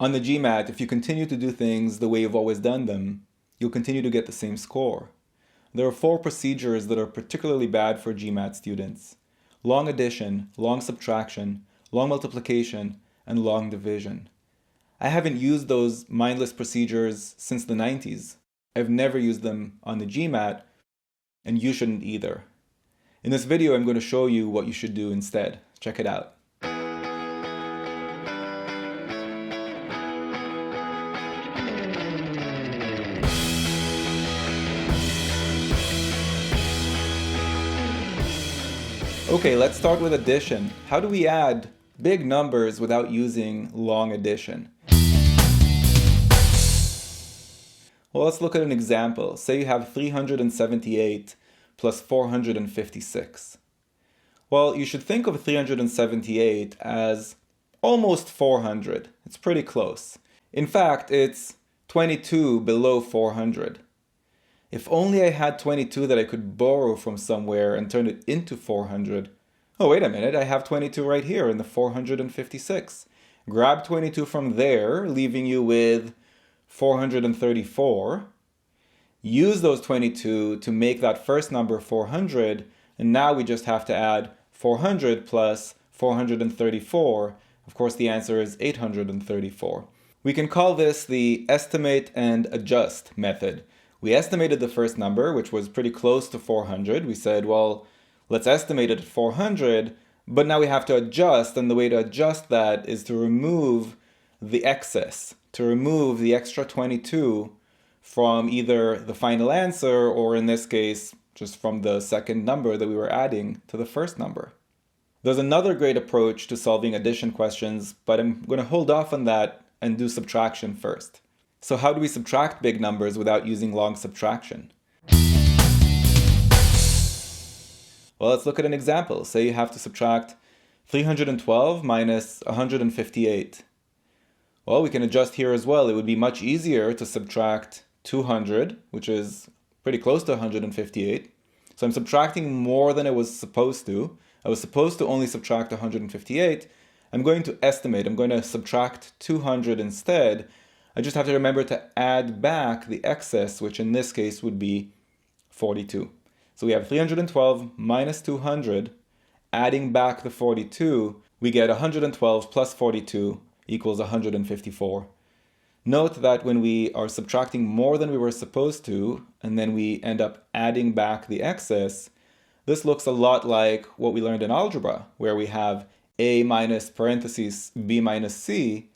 On the GMAT, if you continue to do things the way you've always done them, you'll continue to get the same score. There are 4 procedures that are particularly bad for GMAT students: long addition, long subtraction, long multiplication, and long division. I haven't used those mindless procedures since the 90s. I've never used them on the GMAT, and you shouldn't either. In this video, I'm going to show you what you should do instead. Check it out. Okay, let's start with addition. How do we add big numbers without using long addition? Well, let's look at an example. Say you have 378 plus 456. Well, you should think of 378 as almost 400. It's pretty close. In fact, it's 22 below 400. If only I had 22 that I could borrow from somewhere and turn it into 400. Oh, wait a minute, I have 22 right here in the 456. Grab 22 from there, leaving you with 434. Use those 22 to make that first number 400, and now we just have to add 400 plus 434. Of course, the answer is 834. We can call this the estimate and adjust method. We estimated the first number, which was pretty close to 400. We said, well, let's estimate it at 400, but now we have to adjust, and the way to adjust that is to remove the excess, to remove the extra 22 from either the final answer, or in this case, just from the second number that we were adding to the first number. There's another great approach to solving addition questions, but I'm going to hold off on that and do subtraction first. So how do we subtract big numbers without using long subtraction? Well, let's look at an example. Say you have to subtract 312 minus 158. Well, we can adjust here as well. It would be much easier to subtract 200, which is pretty close to 158. So I'm subtracting more than I was supposed to. I was supposed to only subtract 158. I'm going to estimate. I'm going to subtract 200 instead. I just have to remember to add back the excess, which in this case would be 42. So we have 312 minus 200. Adding back the 42, we get 112 plus 42 equals 154. Note that when we are subtracting more than we were supposed to, and then we end up adding back the excess, this looks a lot like what we learned in algebra, where we have a minus parentheses b minus c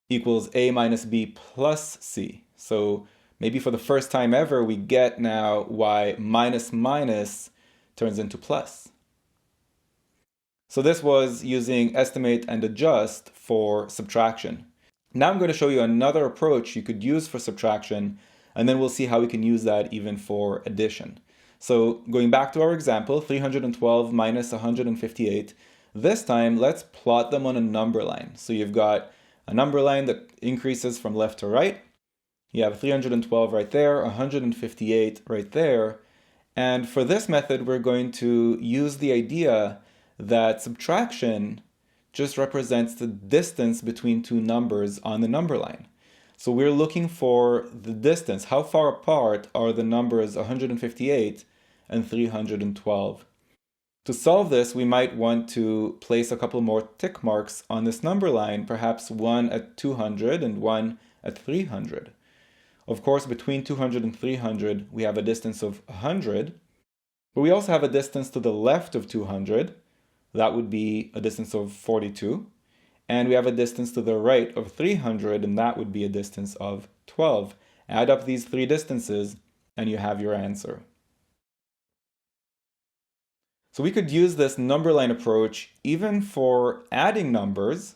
equals a minus b plus c. So maybe for the first time ever, we get now why minus minus turns into plus. So this was using estimate and adjust for subtraction. Now I'm going to show you another approach you could use for subtraction, and then we'll see how we can use that even for addition. So going back to our example, 312 minus 158. This time, let's plot them on a number line. So you've got a number line that increases from left to right. You have 312 right there, 158 right there. And for this method, we're going to use the idea that subtraction just represents the distance between two numbers on the number line. So we're looking for the distance. How far apart are the numbers 158 and 312? To solve this, we might want to place a couple more tick marks on this number line, perhaps one at 200 and one at 300. Of course, between 200 and 300, we have a distance of 100, but we also have a distance to the left of 200. That would be a distance of 42. And we have a distance to the right of 300, and that would be a distance of 12. Add up these three distances, and you have your answer. So we could use this number line approach even for adding numbers.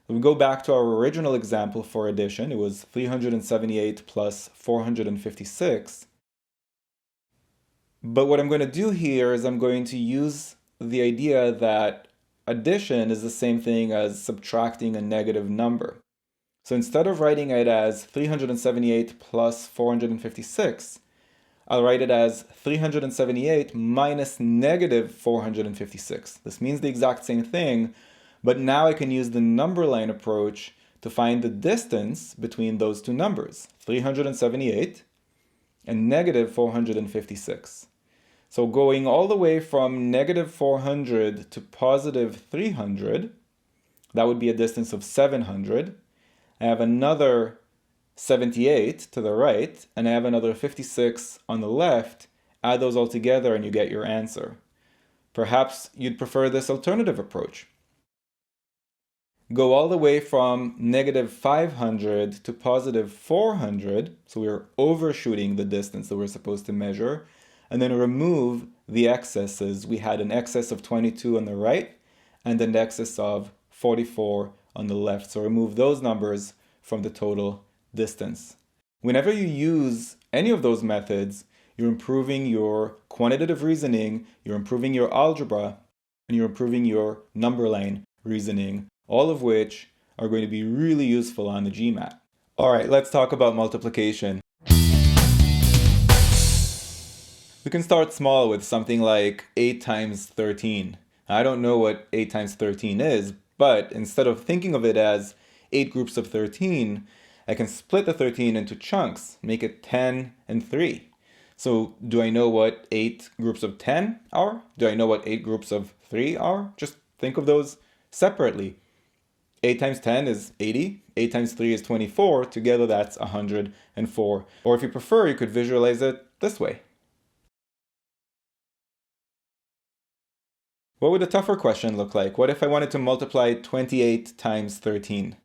We go back to our original example for addition. It was 378 plus 456. But what I'm going to do here is I'm going to use the idea that addition is the same thing as subtracting a negative number. So instead of writing it as 378 plus 456, I'll write it as 378 minus negative 456. This means the exact same thing, but now I can use the number line approach to find the distance between those two numbers, 378 and negative 456. So going all the way from negative 400 to positive 300, that would be a distance of 700. I have another 78 to the right, and I have another 56 on the left. Add those all together and you get your answer. Perhaps you'd prefer this alternative approach. Go all the way from negative 500 to positive 400, so we're overshooting the distance that we're supposed to measure, and then remove the excesses. We had an excess of 22 on the right and an excess of 44 on the left, so remove those numbers from the total distance. Whenever you use any of those methods, you're improving your quantitative reasoning, you're improving your algebra, and you're improving your number line reasoning, all of which are going to be really useful on the GMAT. All right, let's talk about multiplication. We can start small with something like 8 times 13. I don't know what 8 times 13 is, but instead of thinking of it as 8 groups of 13, I can split the 13 into chunks, make it 10 and 3. So do I know what 8 groups of 10 are? Do I know what 8 groups of 3 are? Just think of those separately. 8 times 10 is 80. 8 times 3 is 24. Together that's 104. Or if you prefer, you could visualize it this way. What would a tougher question look like? What if I wanted to multiply 28 times 13?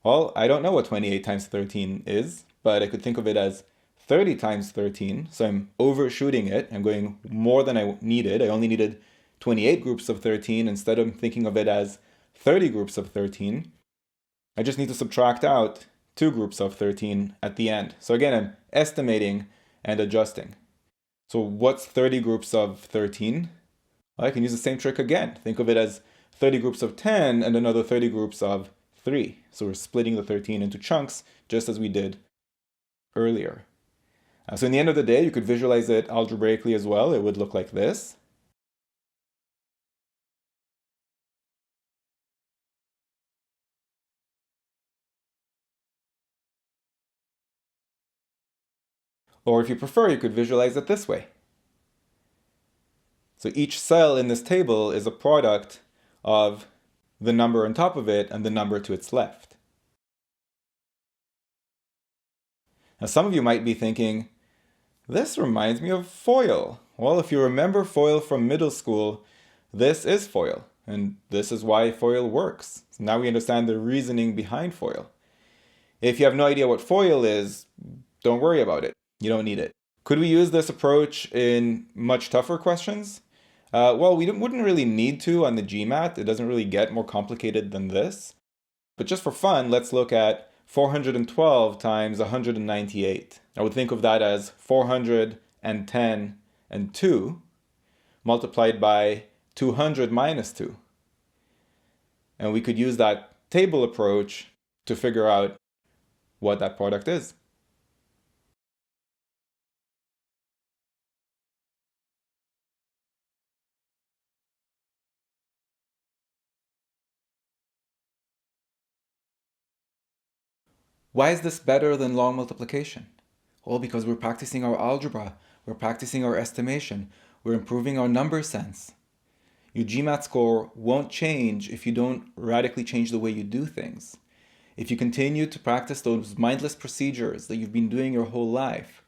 Well, I don't know what 28 times 13 is, but I could think of it as 30 times 13. So I'm overshooting it. I'm going more than I needed. I only needed 28 groups of 13 instead of thinking of it as 30 groups of 13. I just need to subtract out 2 groups of 13 at the end. So again, I'm estimating and adjusting. So what's 30 groups of 13? Well, I can use the same trick again. Think of it as 30 groups of 10 and another 30 groups of 3. So we're splitting the 13 into chunks, just as we did earlier. So in the end of the day, you could visualize it algebraically as well. It would look like this. Or if you prefer, you could visualize it this way. So each cell in this table is a product of the number on top of it and the number to its left. Now some of you might be thinking, this reminds me of FOIL. Well, if you remember FOIL from middle school, this is FOIL, and this is why FOIL works. So now we understand the reasoning behind FOIL. If you have no idea what FOIL is, don't worry about it. You don't need it. Could we use this approach in much tougher questions? Well, we wouldn't really need to on the GMAT. It doesn't really get more complicated than this. But just for fun, let's look at 412 times 198. I would think of that as 410 and 2 multiplied by 200 minus 2. And we could use that table approach to figure out what that product is. Why is this better than long multiplication? Well, because we're practicing our algebra, we're practicing our estimation, we're improving our number sense. Your GMAT score won't change if you don't radically change the way you do things. If you continue to practice those mindless procedures that you've been doing your whole life,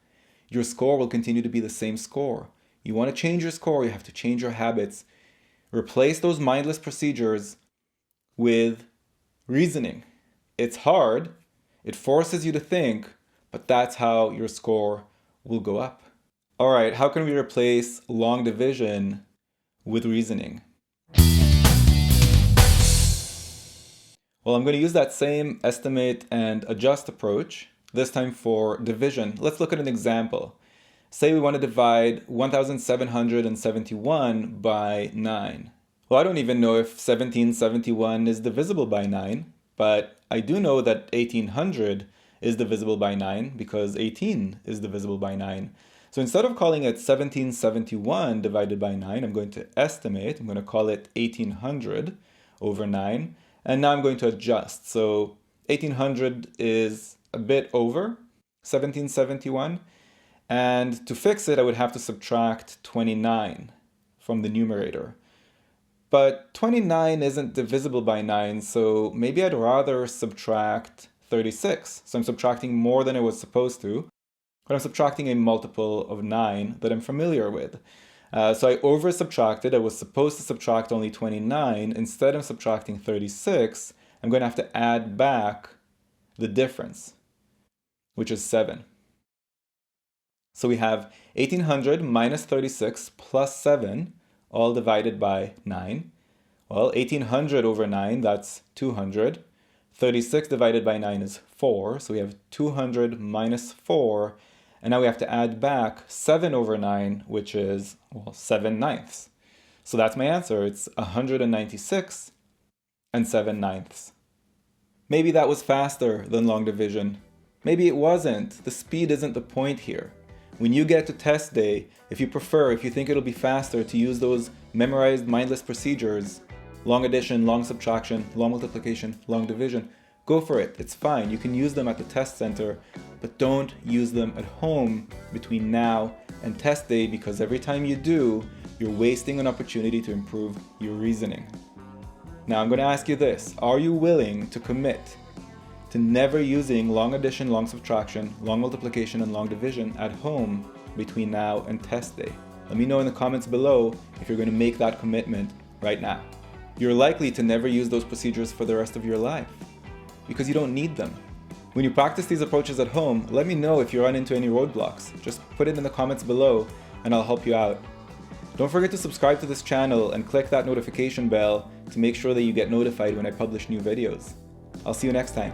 your score will continue to be the same score. You want to change your score, you have to change your habits. Replace those mindless procedures with reasoning. It's hard. It forces you to think, but that's how your score will go up. All right, how can we replace long division with reasoning? Well, I'm going to use that same estimate and adjust approach, this time for division. Let's look at an example. Say we want to divide 1,771 by 9. Well, I don't even know if 1771 is divisible by 9. But I do know that 1800 is divisible by 9 because 18 is divisible by 9. So instead of calling it 1771 divided by 9, I'm going to estimate. I'm going to call it 1800 over 9. And now I'm going to adjust. So 1800 is a bit over 1771. And to fix it, I would have to subtract 29 from the numerator. But 29 isn't divisible by 9, so maybe I'd rather subtract 36. So I'm subtracting more than I was supposed to, but I'm subtracting a multiple of 9 that I'm familiar with. So I over-subtracted. I was supposed to subtract only 29. Instead of subtracting 36, I'm going to have to add back the difference, which is 7. So we have 1800 minus 36 plus 7, all divided by 9. Well, 1800 over 9, that's 200. 36 divided by 9 is 4, so we have 200 minus 4. And now we have to add back 7 over 9, which is, well, 7/9. So that's my answer. It's 196 and 7/9. Maybe that was faster than long division. Maybe it wasn't. The speed isn't the point here. When you get to test day, if you think it'll be faster to use those memorized mindless procedures, long addition, long subtraction, long multiplication, long division, go for it. It's fine. You can use them at the test center, but don't use them at home between now and test day, because every time you do, you're wasting an opportunity to improve your reasoning. Now I'm going to ask you this. Are you willing to commit to never using long addition, long subtraction, long multiplication, and long division at home between now and test day? Let me know in the comments below if you're going to make that commitment right now. You're likely to never use those procedures for the rest of your life because you don't need them. When you practice these approaches at home, let me know if you run into any roadblocks. Just put it in the comments below and I'll help you out. Don't forget to subscribe to this channel and click that notification bell to make sure that you get notified when I publish new videos. I'll see you next time.